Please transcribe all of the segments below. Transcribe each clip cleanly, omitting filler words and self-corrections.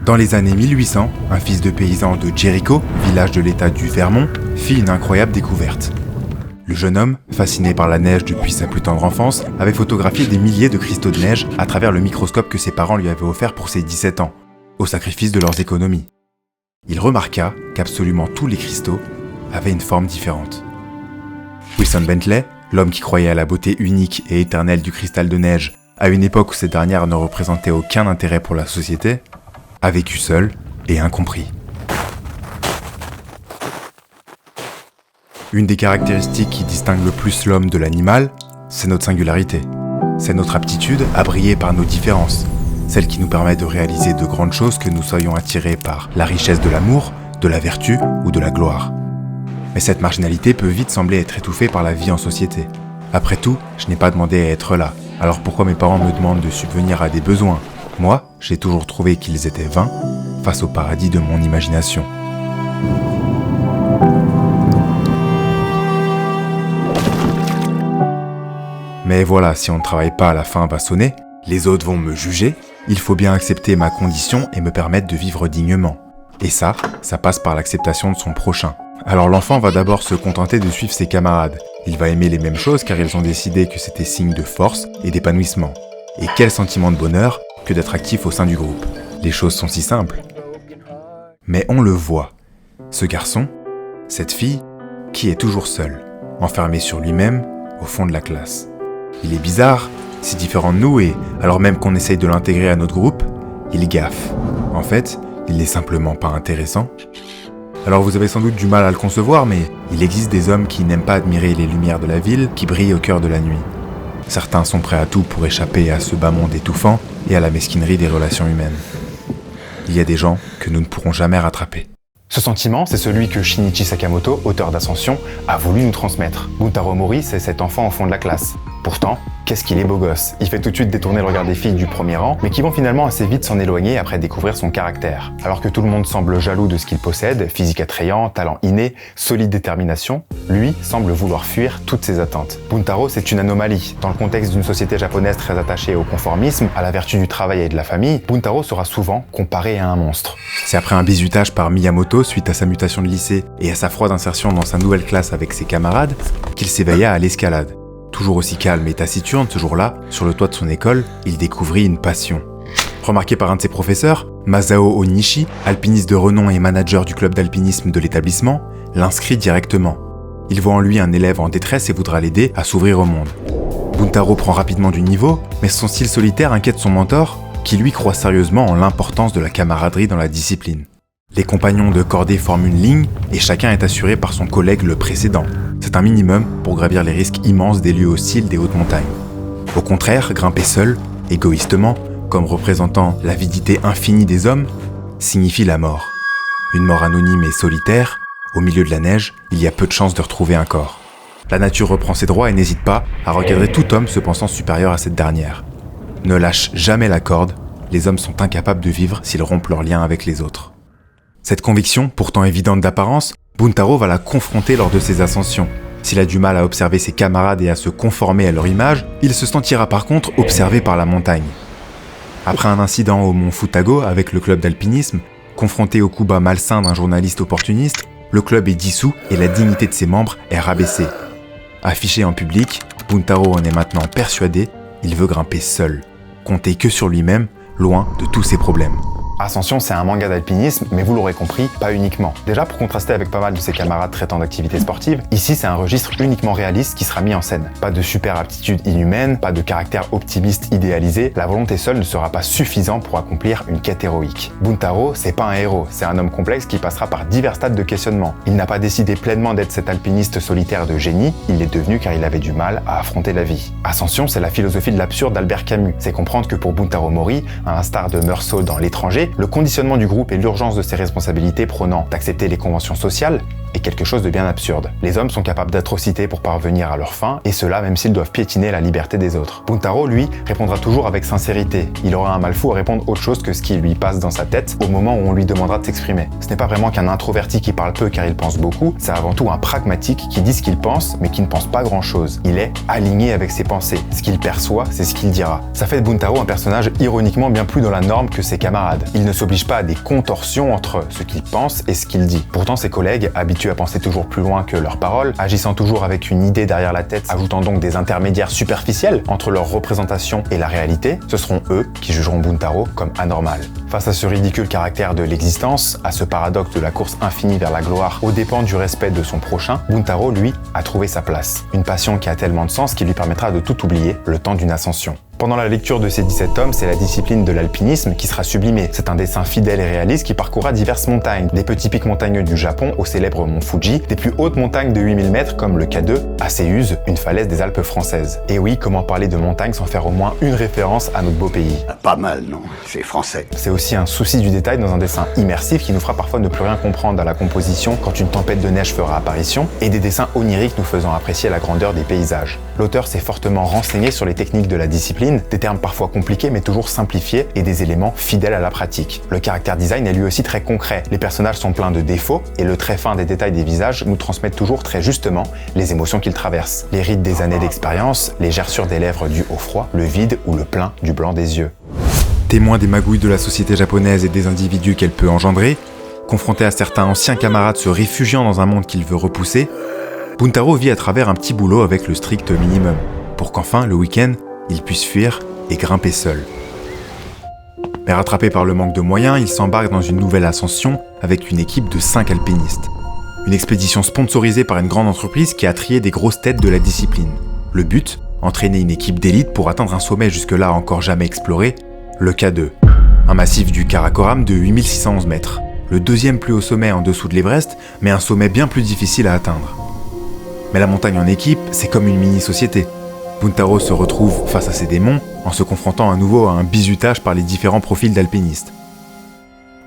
Dans les années 1800, un fils de paysan de Jericho, village de l'état du Vermont, fit une incroyable découverte. Le jeune homme, fasciné par la neige depuis sa plus tendre enfance, avait photographié des milliers de cristaux de neige à travers le microscope que ses parents lui avaient offert pour ses 17 ans, au sacrifice de leurs économies. Il remarqua qu'absolument tous les cristaux avaient une forme différente. Wilson Bentley, l'homme qui croyait à la beauté unique et éternelle du cristal de neige, à une époque où cette dernière ne représentait aucun intérêt pour la société, a vécu seul et incompris. Une des caractéristiques qui distingue le plus l'homme de l'animal, c'est notre singularité. C'est notre aptitude à briller par nos différences, celle qui nous permet de réaliser de grandes choses que nous soyons attirés par la richesse de l'amour, de la vertu ou de la gloire. Mais cette marginalité peut vite sembler être étouffée par la vie en société. Après tout, je n'ai pas demandé à être là, alors pourquoi mes parents me demandent de subvenir à des besoins ? Moi, j'ai toujours trouvé qu'ils étaient vains face au paradis de mon imagination. Mais voilà, si on ne travaille pas, la fin va sonner, les autres vont me juger, il faut bien accepter ma condition et me permettre de vivre dignement. Et ça passe par l'acceptation de son prochain. Alors l'enfant va d'abord se contenter de suivre ses camarades. Il va aimer les mêmes choses car ils ont décidé que c'était signe de force et d'épanouissement. Et quel sentiment de bonheur que d'être actif au sein du groupe. Les choses sont si simples. Mais on le voit. Ce garçon, cette fille, qui est toujours seul, enfermé sur lui-même au fond de la classe. Il est bizarre, si différent de nous et alors même qu'on essaye de l'intégrer à notre groupe, il gaffe. En fait, il n'est simplement pas intéressant. Alors vous avez sans doute du mal à le concevoir, mais il existe des hommes qui n'aiment pas admirer les lumières de la ville qui brillent au cœur de la nuit. Certains sont prêts à tout pour échapper à ce bas monde étouffant et à la mesquinerie des relations humaines. Il y a des gens que nous ne pourrons jamais rattraper. Ce sentiment, c'est celui que Shinichi Sakamoto, auteur d'Ascension, a voulu nous transmettre. Buntaro Mori, c'est cet enfant au fond de la classe. Pourtant, qu'est-ce qu'il est beau gosse. Il fait tout de suite détourner le regard des filles du premier rang, mais qui vont finalement assez vite s'en éloigner après découvrir son caractère. Alors que tout le monde semble jaloux de ce qu'il possède, physique attrayant, talent inné, solide détermination, lui semble vouloir fuir toutes ses attentes. Buntaro, c'est une anomalie. Dans le contexte d'une société japonaise très attachée au conformisme, à la vertu du travail et de la famille, Buntaro sera souvent comparé à un monstre. C'est après un bizutage par Miyamoto suite à sa mutation de lycée et à sa froide insertion dans sa nouvelle classe avec ses camarades qu'il s'éveilla à l'escalade. Toujours aussi calme et taciturne ce jour-là, sur le toit de son école, il découvrit une passion. Remarqué par un de ses professeurs, Masao Onishi, alpiniste de renom et manager du club d'alpinisme de l'établissement, l'inscrit directement. Il voit en lui un élève en détresse et voudra l'aider à s'ouvrir au monde. Buntaro prend rapidement du niveau, mais son style solitaire inquiète son mentor, qui lui croit sérieusement en l'importance de la camaraderie dans la discipline. Les compagnons de cordée forment une ligne et chacun est assuré par son collègue le précédent. C'est un minimum pour gravir les risques immenses des lieux hostiles des hautes montagnes. Au contraire, grimper seul, égoïstement, comme représentant l'avidité infinie des hommes, signifie la mort. Une mort anonyme et solitaire, au milieu de la neige, il y a peu de chances de retrouver un corps. La nature reprend ses droits et n'hésite pas à recadrer tout homme se pensant supérieur à cette dernière. Ne lâche jamais la corde, les hommes sont incapables de vivre s'ils rompent leur lien avec les autres. Cette conviction, pourtant évidente d'apparence, Buntaro va la confronter lors de ses ascensions. S'il a du mal à observer ses camarades et à se conformer à leur image, il se sentira par contre observé par la montagne. Après un incident au mont Futago avec le club d'alpinisme, confronté au coup bas malsain d'un journaliste opportuniste, le club est dissous et la dignité de ses membres est rabaissée. Affiché en public, Buntaro en est maintenant persuadé, il veut grimper seul, compter que sur lui-même, loin de tous ses problèmes. Ascension, c'est un manga d'alpinisme, mais vous l'aurez compris, pas uniquement. Déjà, pour contraster avec pas mal de ses camarades traitant d'activités sportives, ici c'est un registre uniquement réaliste qui sera mis en scène. Pas de super aptitude inhumaine, pas de caractère optimiste idéalisé, la volonté seule ne sera pas suffisant pour accomplir une quête héroïque. Buntaro, c'est pas un héros, c'est un homme complexe qui passera par divers stades de questionnement. Il n'a pas décidé pleinement d'être cet alpiniste solitaire de génie, il l'est devenu car il avait du mal à affronter la vie. Ascension, c'est la philosophie de l'absurde d'Albert Camus. C'est comprendre que pour Buntaro Mori, à l'instar de Meursault dans L'étranger, le conditionnement du groupe et l'urgence de ses responsabilités prônant d'accepter les conventions sociales, est quelque chose de bien absurde. Les hommes sont capables d'atrocités pour parvenir à leur fin, et cela même s'ils doivent piétiner la liberté des autres. Buntaro, lui, répondra toujours avec sincérité. Il aura un mal fou à répondre autre chose que ce qui lui passe dans sa tête au moment où on lui demandera de s'exprimer. Ce n'est pas vraiment qu'un introverti qui parle peu car il pense beaucoup, c'est avant tout un pragmatique qui dit ce qu'il pense mais qui ne pense pas grand chose. Il est aligné avec ses pensées. Ce qu'il perçoit, c'est ce qu'il dira. Ça fait de Buntaro un personnage ironiquement bien plus dans la norme que ses camarades. Il ne s'oblige pas à des contorsions entre ce qu'il pense et ce qu'il dit. Pourtant, ses collègues, habitués à penser toujours plus loin que leurs paroles, agissant toujours avec une idée derrière la tête, ajoutant donc des intermédiaires superficiels entre leur représentation et la réalité, ce seront eux qui jugeront Buntaro comme anormal. Face à ce ridicule caractère de l'existence, à ce paradoxe de la course infinie vers la gloire aux dépens du respect de son prochain, Buntaro, lui, a trouvé sa place. Une passion qui a tellement de sens qu'il lui permettra de tout oublier le temps d'une ascension. Pendant la lecture de ces 17 tomes, c'est la discipline de l'alpinisme qui sera sublimée. C'est un dessin fidèle et réaliste qui parcourra diverses montagnes, des petits pics montagneux du Japon au célèbre mont Fuji, des plus hautes montagnes de 8000 mètres comme le K2 à Séuse, une falaise des Alpes françaises. Et oui, comment parler de montagne sans faire au moins une référence à notre beau pays? Pas mal, non? C'est français. C'est aussi un souci du détail dans un dessin immersif qui nous fera parfois ne plus rien comprendre à la composition quand une tempête de neige fera apparition, et des dessins oniriques nous faisant apprécier la grandeur des paysages. L'auteur s'est fortement renseigné sur les techniques de la discipline, des termes parfois compliqués mais toujours simplifiés et des éléments fidèles à la pratique. Le caractère design est lui aussi très concret. Les personnages sont pleins de défauts et le trait fin des détails des visages nous transmettent toujours très justement les émotions qu'ils traversent. Les rides des années d'expérience, les gerçures des lèvres dues au froid, le vide ou le plein du blanc des yeux. Témoin des magouilles de la société japonaise et des individus qu'elle peut engendrer, confronté à certains anciens camarades se réfugiant dans un monde qu'il veut repousser, Buntaro vit à travers un petit boulot avec le strict minimum, pour qu'enfin, le week-end, il puisse fuir et grimper seul. Mais rattrapé par le manque de moyens, il s'embarque dans une nouvelle ascension avec une équipe de 5 alpinistes. Une expédition sponsorisée par une grande entreprise qui a trié des grosses têtes de la discipline. Le but, entraîner une équipe d'élite pour atteindre un sommet jusque-là encore jamais exploré, le K2. Un massif du Karakoram de 8611 mètres. Le deuxième plus haut sommet en dessous de l'Everest, mais un sommet bien plus difficile à atteindre. Mais la montagne en équipe, c'est comme une mini-société. Buntaro se retrouve face à ses démons en se confrontant à nouveau à un bizutage par les différents profils d'alpinistes.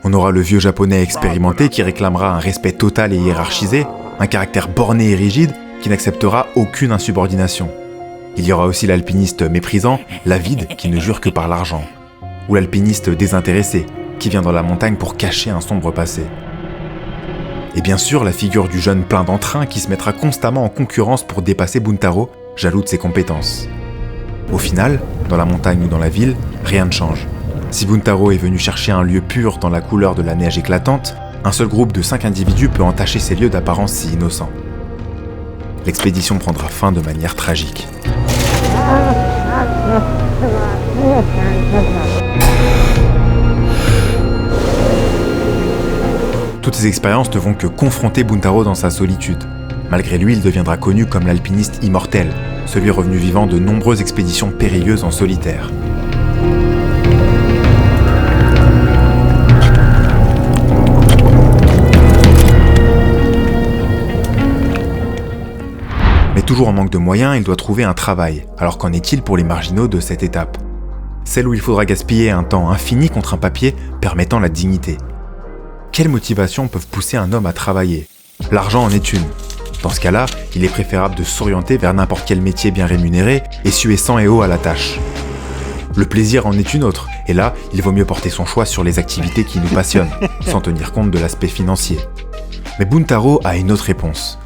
On aura le vieux japonais expérimenté qui réclamera un respect total et hiérarchisé, un caractère borné et rigide qui n'acceptera aucune insubordination. Il y aura aussi l'alpiniste méprisant, l'avide qui ne jure que par l'argent. Ou l'alpiniste désintéressé qui vient dans la montagne pour cacher un sombre passé. Et bien sûr, la figure du jeune plein d'entrain qui se mettra constamment en concurrence pour dépasser Buntaro, jaloux de ses compétences. Au final, dans la montagne ou dans la ville, rien ne change. Si Buntaro est venu chercher un lieu pur dans la couleur de la neige éclatante, un seul groupe de 5 individus peut entacher ces lieux d'apparence si innocents. L'expédition prendra fin de manière tragique. Toutes ces expériences ne vont que confronter Buntaro dans sa solitude. Malgré lui, il deviendra connu comme l'alpiniste immortel, celui revenu vivant de nombreuses expéditions périlleuses en solitaire. Mais toujours en manque de moyens, il doit trouver un travail. Alors qu'en est-il pour les marginaux de cette étape? Celle où il faudra gaspiller un temps infini contre un papier permettant la dignité. Quelles motivations peuvent pousser un homme à travailler? L'argent en est une. Dans ce cas-là, il est préférable de s'orienter vers n'importe quel métier bien rémunéré et suer sang et eau à la tâche. Le plaisir en est une autre, et là, il vaut mieux porter son choix sur les activités qui nous passionnent, sans tenir compte de l'aspect financier. Mais Buntaro a une autre réponse.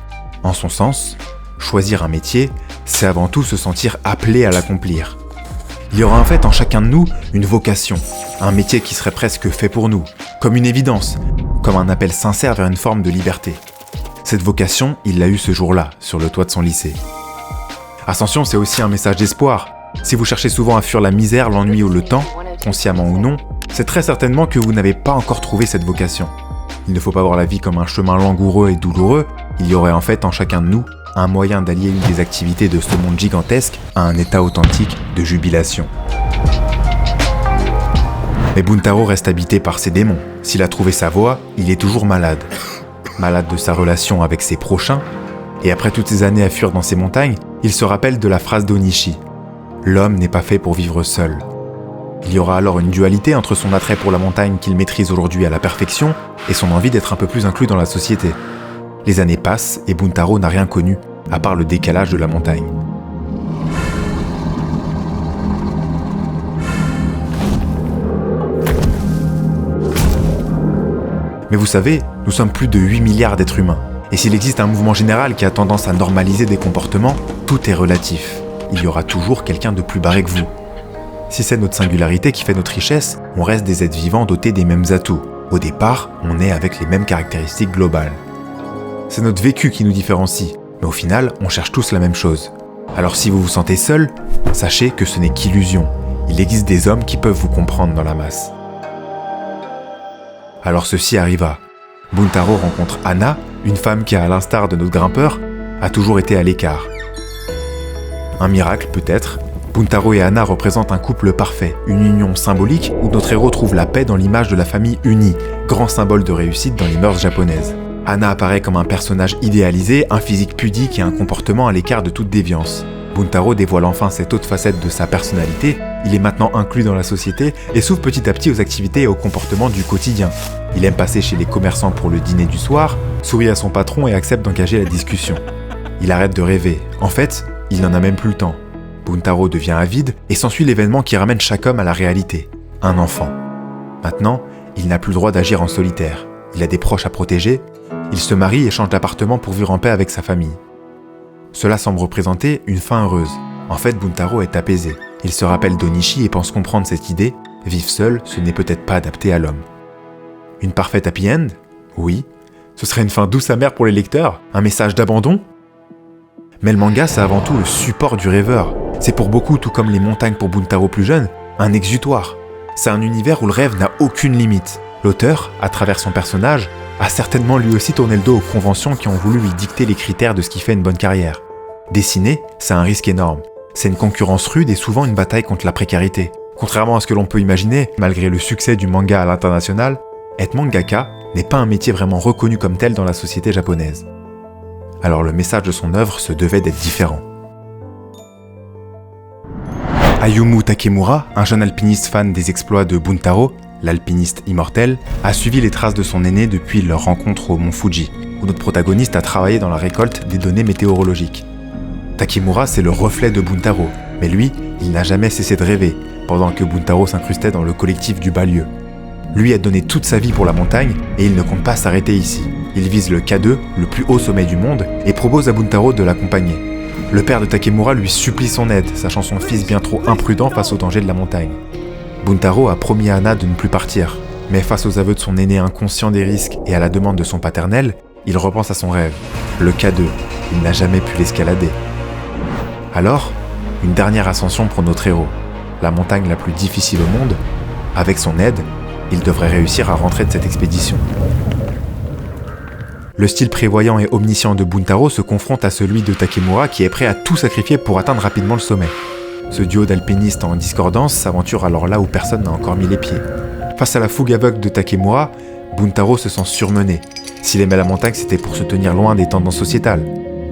En son sens, choisir un métier, c'est avant tout se sentir appelé à l'accomplir. Il y aura en fait en chacun de nous une vocation, un métier qui serait presque fait pour nous, comme une évidence, comme un appel sincère vers une forme de liberté. Cette vocation, il l'a eue ce jour-là, sur le toit de son lycée. Ascension, c'est aussi un message d'espoir. Si vous cherchez souvent à fuir la misère, l'ennui ou le temps, consciemment ou non, c'est très certainement que vous n'avez pas encore trouvé cette vocation. Il ne faut pas voir la vie comme un chemin langoureux et douloureux, il y aurait en fait en chacun de nous un moyen d'allier une des activités de ce monde gigantesque à un état authentique de jubilation. Mais Buntaro reste habité par ses démons. S'il a trouvé sa voie, il est toujours malade. Malade de sa relation avec ses prochains, et après toutes ces années à fuir dans ces montagnes, il se rappelle de la phrase d'Onishi. L'homme n'est pas fait pour vivre seul. Il y aura alors une dualité entre son attrait pour la montagne qu'il maîtrise aujourd'hui à la perfection et son envie d'être un peu plus inclus dans la société. Les années passent et Buntaro n'a rien connu, à part le décalage de la montagne. Mais vous savez, nous sommes plus de 8 milliards d'êtres humains. Et s'il existe un mouvement général qui a tendance à normaliser des comportements, tout est relatif. Il y aura toujours quelqu'un de plus barré que vous. Si c'est notre singularité qui fait notre richesse, on reste des êtres vivants dotés des mêmes atouts. Au départ, on est avec les mêmes caractéristiques globales. C'est notre vécu qui nous différencie, mais au final, on cherche tous la même chose. Alors si vous vous sentez seul, sachez que ce n'est qu'illusion. Il existe des hommes qui peuvent vous comprendre dans la masse. Alors ceci arriva. Buntaro rencontre Anna, une femme qui, à l'instar de notre grimpeur, a toujours été à l'écart. Un miracle peut-être. Buntaro et Anna représentent un couple parfait, une union symbolique où notre héros trouve la paix dans l'image de la famille unie, grand symbole de réussite dans les mœurs japonaises. Anna apparaît comme un personnage idéalisé, un physique pudique et un comportement à l'écart de toute déviance. Buntaro dévoile enfin cette autre facette de sa personnalité, il est maintenant inclus dans la société et s'ouvre petit à petit aux activités et aux comportements du quotidien. Il aime passer chez les commerçants pour le dîner du soir, sourit à son patron et accepte d'engager la discussion. Il arrête de rêver, en fait, il n'en a même plus le temps. Buntaro devient avide et s'ensuit l'événement qui ramène chaque homme à la réalité, un enfant. Maintenant, il n'a plus le droit d'agir en solitaire, il a des proches à protéger, il se marie et change d'appartement pour vivre en paix avec sa famille. Cela semble représenter une fin heureuse. En fait, Buntaro est apaisé. Il se rappelle d'Onishi et pense comprendre cette idée. Vivre seul, ce n'est peut-être pas adapté à l'homme. Une parfaite happy end ? Oui. Ce serait une fin douce amère pour les lecteurs ? Un message d'abandon ? Mais le manga, c'est avant tout le support du rêveur. C'est pour beaucoup, tout comme les montagnes pour Buntaro plus jeune, un exutoire. C'est un univers où le rêve n'a aucune limite. L'auteur, à travers son personnage, a certainement lui aussi tourné le dos aux conventions qui ont voulu lui dicter les critères de ce qui fait une bonne carrière. Dessiner, c'est un risque énorme. C'est une concurrence rude et souvent une bataille contre la précarité. Contrairement à ce que l'on peut imaginer, malgré le succès du manga à l'international, être mangaka n'est pas un métier vraiment reconnu comme tel dans la société japonaise. Alors le message de son œuvre se devait d'être différent. Ayumu Takemura, un jeune alpiniste fan des exploits de Buntaro, l'alpiniste immortel, a suivi les traces de son aîné depuis leur rencontre au mont Fuji, où notre protagoniste a travaillé dans la récolte des données météorologiques. Takemura, c'est le reflet de Buntaro, mais lui, il n'a jamais cessé de rêver, pendant que Buntaro s'incrustait dans le collectif du bas-lieu. Lui a donné toute sa vie pour la montagne, et il ne compte pas s'arrêter ici. Il vise le K2, le plus haut sommet du monde, et propose à Buntaro de l'accompagner. Le père de Takemura lui supplie son aide, sachant son fils bien trop imprudent face aux dangers de la montagne. Buntaro a promis à Anna de ne plus partir, mais face aux aveux de son aîné inconscient des risques et à la demande de son paternel, il repense à son rêve, le K2. Il n'a jamais pu l'escalader. Alors, une dernière ascension pour notre héros, la montagne la plus difficile au monde. Avec son aide, il devrait réussir à rentrer de cette expédition. Le style prévoyant et omniscient de Buntaro se confronte à celui de Takemura qui est prêt à tout sacrifier pour atteindre rapidement le sommet. Ce duo d'alpinistes en discordance s'aventure alors là où personne n'a encore mis les pieds. Face à la fougue aveugle de Takemura, Buntaro se sent surmené. S'il aimait la montagne, c'était pour se tenir loin des tendances sociétales.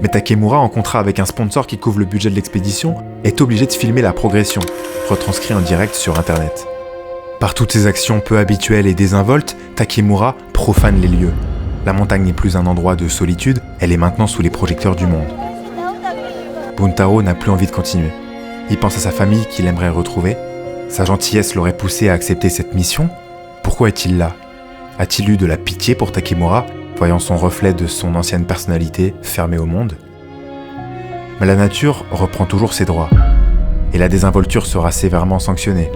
Mais Takemura, en contrat avec un sponsor qui couvre le budget de l'expédition, est obligé de filmer la progression, retranscrit en direct sur internet. Par toutes ses actions peu habituelles et désinvoltes, Takemura profane les lieux. La montagne n'est plus un endroit de solitude, elle est maintenant sous les projecteurs du monde. Buntaro n'a plus envie de continuer. Il pense à sa famille qu'il aimerait retrouver. Sa gentillesse l'aurait poussé à accepter cette mission. Pourquoi est-il là ? A-t-il eu de la pitié pour Takemura, voyant son reflet de son ancienne personnalité fermée au monde ? Mais la nature reprend toujours ses droits, et la désinvolture sera sévèrement sanctionnée.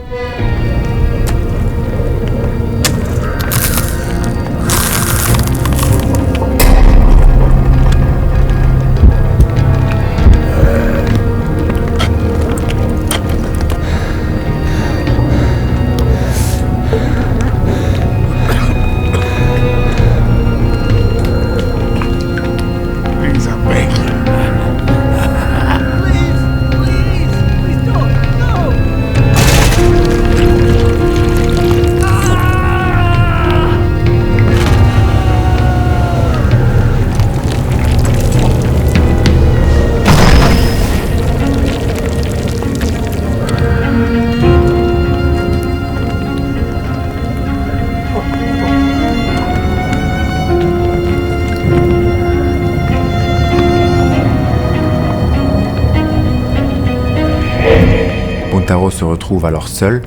Buntaro se retrouve alors seul,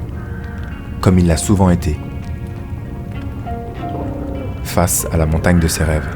comme il l'a souvent été, face à la montagne de ses rêves.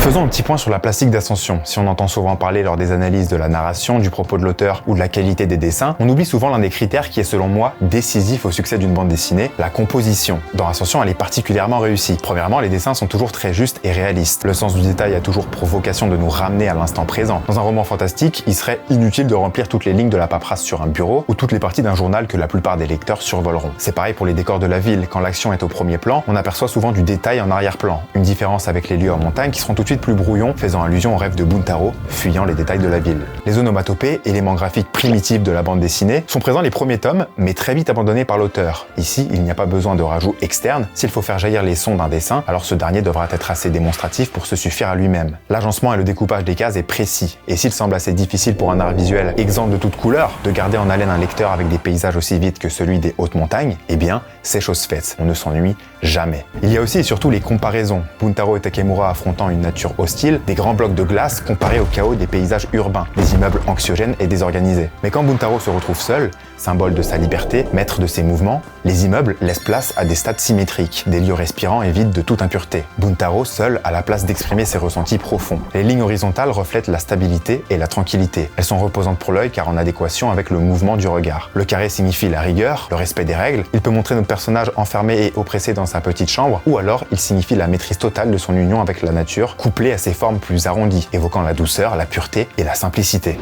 Faisons un petit point sur la plastique d'Ascension. Si on entend souvent parler lors des analyses de la narration, du propos de l'auteur ou de la qualité des dessins, on oublie souvent l'un des critères qui est selon moi décisif au succès d'une bande dessinée, la composition. Dans Ascension, elle est particulièrement réussie. Premièrement, les dessins sont toujours très justes et réalistes. Le sens du détail a toujours pour vocation de nous ramener à l'instant présent. Dans un roman fantastique, il serait inutile de remplir toutes les lignes de la paperasse sur un bureau ou toutes les parties d'un journal que la plupart des lecteurs survoleront. C'est pareil pour les décors de la ville. Quand l'action est au premier plan, on aperçoit souvent du détail en arrière-plan. Une différence avec les lieux en montagne qui seront tout de suite plus brouillons, faisant allusion au rêve de Buntaro, fuyant les détails de la ville. Les onomatopées, éléments graphiques primitifs de la bande dessinée, sont présents les premiers tomes, mais très vite abandonnés par l'auteur. Ici, il n'y a pas besoin de rajout externe. S'il faut faire jaillir les sons d'un dessin, alors ce dernier devra être assez démonstratif pour se suffire à lui-même. L'agencement et le découpage des cases est précis, et s'il semble assez difficile pour un art visuel exempt de toute couleur de garder en haleine un lecteur avec des paysages aussi vides que celui des hautes montagnes, eh bien, c'est chose faite. On ne s'ennuie jamais. Il y a aussi et surtout les comparaisons. Buntaro et Takemura affrontant une nature hostile, des grands blocs de glace comparés au chaos des paysages urbains, des immeubles anxiogènes et désorganisés. Mais quand Buntaro se retrouve seul, symbole de sa liberté, maître de ses mouvements, les immeubles laissent place à des stades symétriques, des lieux respirants et vides de toute impureté. Buntaro, seul, a la place d'exprimer ses ressentis profonds. Les lignes horizontales reflètent la stabilité et la tranquillité. Elles sont reposantes pour l'œil car en adéquation avec le mouvement du regard. Le carré signifie la rigueur, le respect des règles. Il peut montrer notre personnage enfermé et oppressé dans sa petite chambre, ou alors il signifie la maîtrise totale de son union avec la nature, couplée à ses formes plus arrondies, évoquant la douceur, la pureté et la simplicité.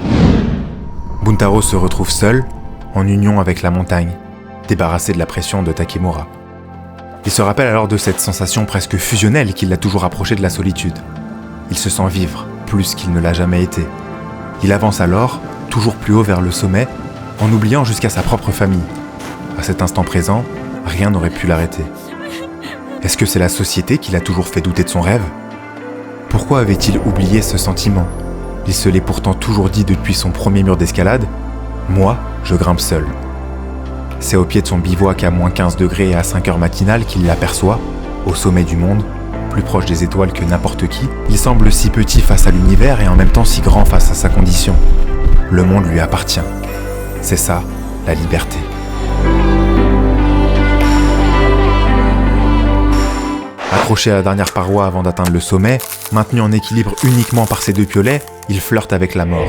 Buntaro se retrouve seul, en union avec la montagne, débarrassé de la pression de Takemura. Il se rappelle alors de cette sensation presque fusionnelle qui l'a toujours approché de la solitude. Il se sent vivre, plus qu'il ne l'a jamais été. Il avance alors, toujours plus haut vers le sommet, en oubliant jusqu'à sa propre famille. À cet instant présent, rien n'aurait pu l'arrêter. Est-ce que c'est la société qui l'a toujours fait douter de son rêve ? Pourquoi avait-il oublié ce sentiment ? Il se l'est pourtant toujours dit depuis son premier mur d'escalade : « Moi, je grimpe seul ». C'est au pied de son bivouac à moins 15 degrés et à 5 heures matinales qu'il l'aperçoit, au sommet du monde, plus proche des étoiles que n'importe qui. Il semble si petit face à l'univers et en même temps si grand face à sa condition. Le monde lui appartient. C'est ça, la liberté. Accroché à la dernière paroi avant d'atteindre le sommet, maintenu en équilibre uniquement par ses deux piolets, il flirte avec la mort.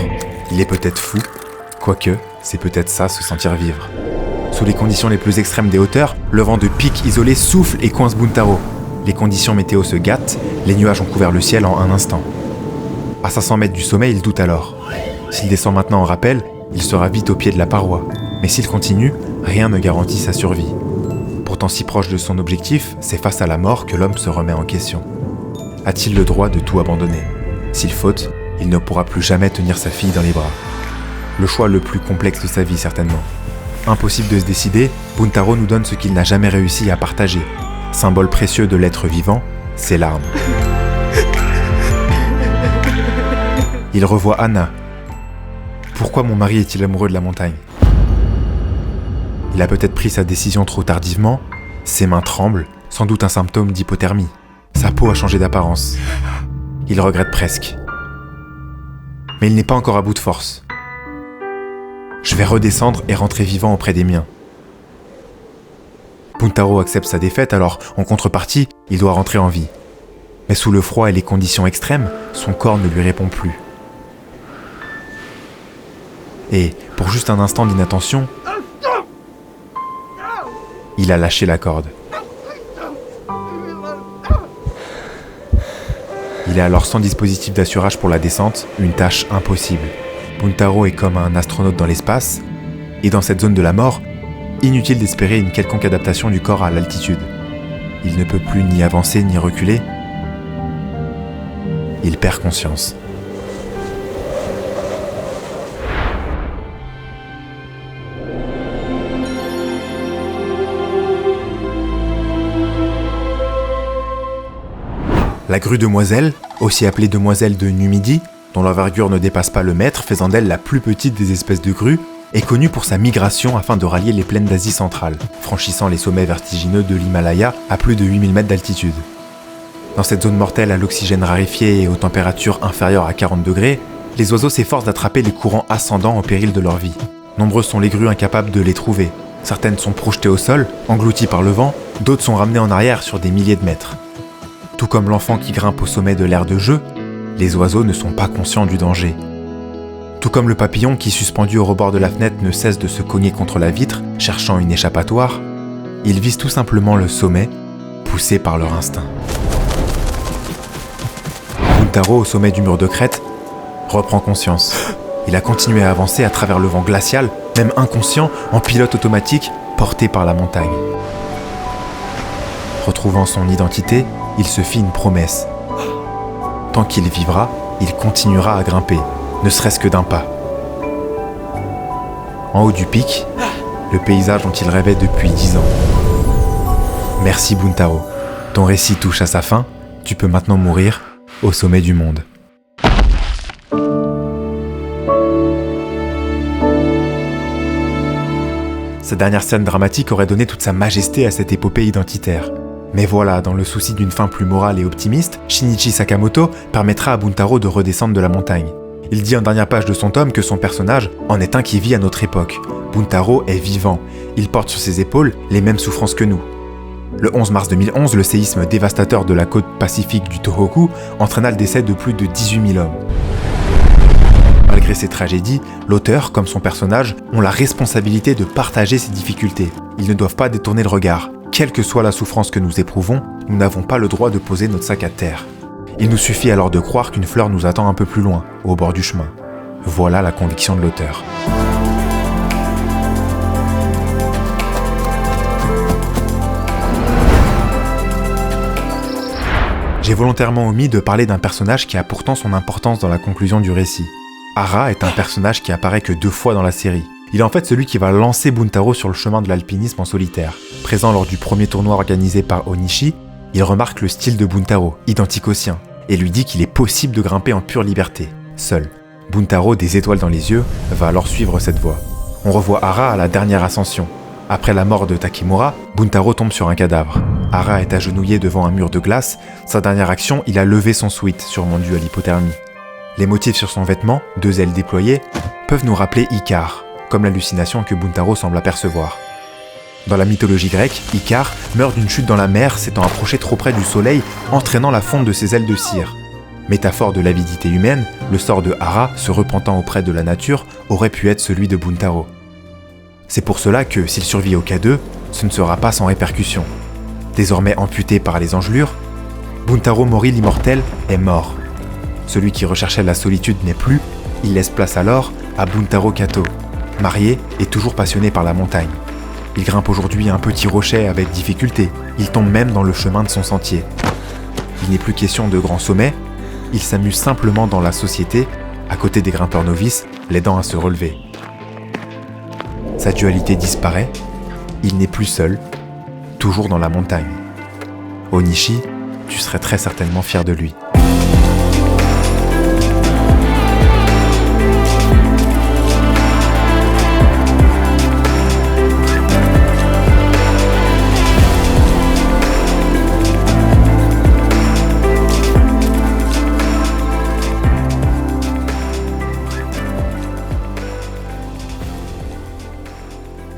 Il est peut-être fou, quoique, c'est peut-être ça, se sentir vivre. Sous les conditions les plus extrêmes des hauteurs, le vent de pic isolé souffle et coince Buntaro. Les conditions météo se gâtent, les nuages ont couvert le ciel en un instant. À 500 mètres du sommet, il doute alors. S'il descend maintenant en rappel, il sera vite au pied de la paroi. Mais s'il continue, rien ne garantit sa survie. Pourtant si proche de son objectif, c'est face à la mort que l'homme se remet en question. A-t-il le droit de tout abandonner ? S'il faute, il ne pourra plus jamais tenir sa fille dans les bras. Le choix le plus complexe de sa vie certainement. Impossible de se décider, Buntaro nous donne ce qu'il n'a jamais réussi à partager. Symbole précieux de l'être vivant, ses larmes. Il revoit Anna. Pourquoi mon mari est-il amoureux de la montagne ? Il a peut-être pris sa décision trop tardivement, ses mains tremblent, sans doute un symptôme d'hypothermie. Sa peau a changé d'apparence. Il regrette presque. Mais il n'est pas encore à bout de force. Je vais redescendre et rentrer vivant auprès des miens. Buntaro accepte sa défaite, alors, en contrepartie, il doit rentrer en vie. Mais sous le froid et les conditions extrêmes, son corps ne lui répond plus. Et, pour juste un instant d'inattention, il a lâché la corde. Il est alors sans dispositif d'assurage pour la descente, une tâche impossible. Buntaro est comme un astronaute dans l'espace, et dans cette zone de la mort, inutile d'espérer une quelconque adaptation du corps à l'altitude. Il ne peut plus ni avancer ni reculer. Il perd conscience. La grue demoiselle, aussi appelée demoiselle de Numidie, dont l'envergure ne dépasse pas le mètre, faisant d'elle la plus petite des espèces de grues, est connue pour sa migration afin de rallier les plaines d'Asie centrale, franchissant les sommets vertigineux de l'Himalaya à plus de 8000 mètres d'altitude. Dans cette zone mortelle à l'oxygène raréfié et aux températures inférieures à 40 degrés, les oiseaux s'efforcent d'attraper les courants ascendants au péril de leur vie. Nombreuses sont les grues incapables de les trouver. Certaines sont projetées au sol, englouties par le vent, d'autres sont ramenées en arrière sur des milliers de mètres. Tout comme l'enfant qui grimpe au sommet de l'aire de jeu, les oiseaux ne sont pas conscients du danger. Tout comme le papillon qui, suspendu au rebord de la fenêtre, ne cesse de se cogner contre la vitre, cherchant une échappatoire, ils visent tout simplement le sommet, poussés par leur instinct. Buntaro, au sommet du mur de crête, reprend conscience. Il a continué à avancer à travers le vent glacial, même inconscient, en pilote automatique, porté par la montagne. Retrouvant son identité, il se fit une promesse. Tant qu'il vivra, il continuera à grimper, ne serait-ce que d'un pas. En haut du pic, le paysage dont il rêvait depuis 10 ans. Merci Buntaro, ton récit touche à sa fin, tu peux maintenant mourir au sommet du monde. Cette dernière scène dramatique aurait donné toute sa majesté à cette épopée identitaire. Mais voilà, dans le souci d'une fin plus morale et optimiste, Shinichi Sakamoto permettra à Buntaro de redescendre de la montagne. Il dit en dernière page de son tome que son personnage en est un qui vit à notre époque. Buntaro est vivant, il porte sur ses épaules les mêmes souffrances que nous. Le 11 mars 2011, le séisme dévastateur de la côte pacifique du Tohoku entraîna le décès de plus de 18 000 hommes. Malgré ces tragédies, l'auteur, comme son personnage, ont la responsabilité de partager ces difficultés. Ils ne doivent pas détourner le regard. Quelle que soit la souffrance que nous éprouvons, nous n'avons pas le droit de poser notre sac à terre. Il nous suffit alors de croire qu'une fleur nous attend un peu plus loin, au bord du chemin. Voilà la conviction de l'auteur. J'ai volontairement omis de parler d'un personnage qui a pourtant son importance dans la conclusion du récit. Hara est un personnage qui apparaît que 2 fois dans la série. Il est en fait celui qui va lancer Buntaro sur le chemin de l'alpinisme en solitaire. Présent lors du premier tournoi organisé par Onishi, il remarque le style de Buntaro, identique au sien, et lui dit qu'il est possible de grimper en pure liberté, seul. Buntaro, des étoiles dans les yeux, va alors suivre cette voie. On revoit Hara à la dernière ascension. Après la mort de Takemura, Buntaro tombe sur un cadavre. Hara est agenouillé devant un mur de glace. Sa dernière action, il a levé son sweat, sûrement dû à l'hypothermie. Les motifs sur son vêtement, 2 ailes déployées, peuvent nous rappeler Icare, comme l'hallucination que Buntaro semble apercevoir. Dans la mythologie grecque, Icare meurt d'une chute dans la mer s'étant approché trop près du soleil, entraînant la fonte de ses ailes de cire. Métaphore de l'avidité humaine, le sort de Hara, se repentant auprès de la nature, aurait pu être celui de Buntaro. C'est pour cela que, s'il survit au K2, ce ne sera pas sans répercussion. Désormais amputé par les engelures, Buntaro Mori l'immortel est mort. Celui qui recherchait la solitude n'est plus, il laisse place alors à Buntaro Kato, marié et toujours passionné par la montagne. Il grimpe aujourd'hui un petit rocher avec difficulté, il tombe même dans le chemin de son sentier. Il n'est plus question de grands sommets, il s'amuse simplement dans la société, à côté des grimpeurs novices, l'aidant à se relever. Sa dualité disparaît, il n'est plus seul, toujours dans la montagne. Onishi, tu serais très certainement fier de lui.